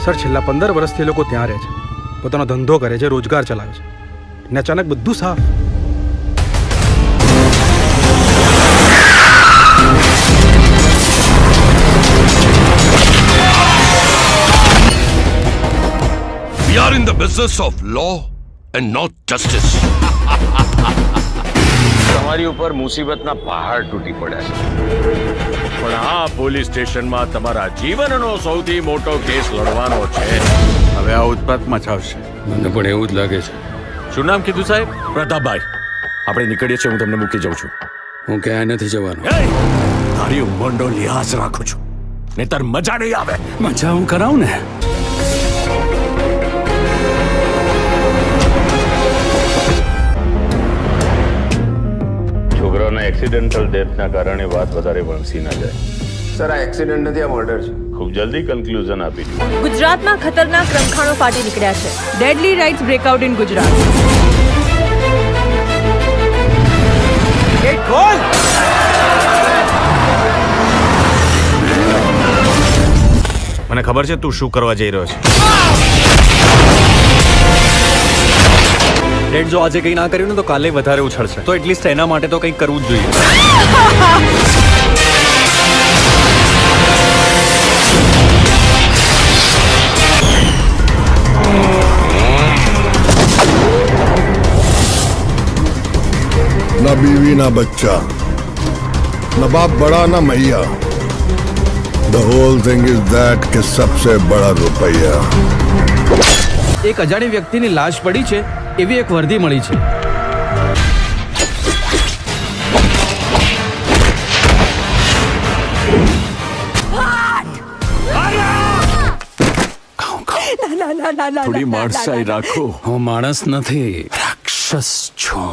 Sir છેલ્લા 15 વર્ષથી એ લોકો ત્યાં રહે છે, પોતાનો ધંધો કરે છે, રોજગાર ચલાવે છે, ને અચાનક બધું સાફ. We are in the business of law and not justice. તમારી ઉપર મુસીબતના પહાડ તૂટી પડ્યા છે, પણ આ પોલીસ સ્ટેશનમાં તમારા જીવનનો સૌથી મોટો કેસ લડવાનો છે. હવે આ ઉત્પાત મચાવશે. મને પણ એવું જ લાગે છે. શું નામ કીધું સાહેબ? પ્રતાપભાઈ. આપણે નીકળીએ છીએ, હું તમને મૂકી જાઉં છું. હું ક્યાંય નથી જવાનો. તારી ઉંમરનો લિહાઝ રાખું છું, નહીતર મજા નહીં આવે. મજા હું કરાવું ને. છોકરાના એક્સિડન્ટલ ડેથના કારણે વાત વધારે વણસી ના જાય. સર, આ એક્સિડન્ટ નથી, આ મર્ડર છે. ખૂબ જલ્દી કન્ક્લુઝન આપી દઉં. ગુજરાતમાં ખતરનાક રમખાણો ફાટી નીકળ્યા છે. Deadly riots break out in Gujarat. મને ખબર છે તું શું કરવા જઈ રહ્યો છે. ડેડ જો આજે કંઈ ના કર્યું ને તો કાલે વધારે ઉછળશે, તો એટલીસ્ટ એના માટે તો કંઈક કરવું જ જોઈએ. ना बीवी ना बच्चा, ना बाप बड़ा ना मैया, the whole thing is that कि सबसे बड़ा रुपया. એક અજાણી વ્યક્તિની લાશ પડી છે એવી એક વર્દી મળી છે. થોડી માણસાઈ રાખો. હું માણસ નથી, રાક્ષસ છું.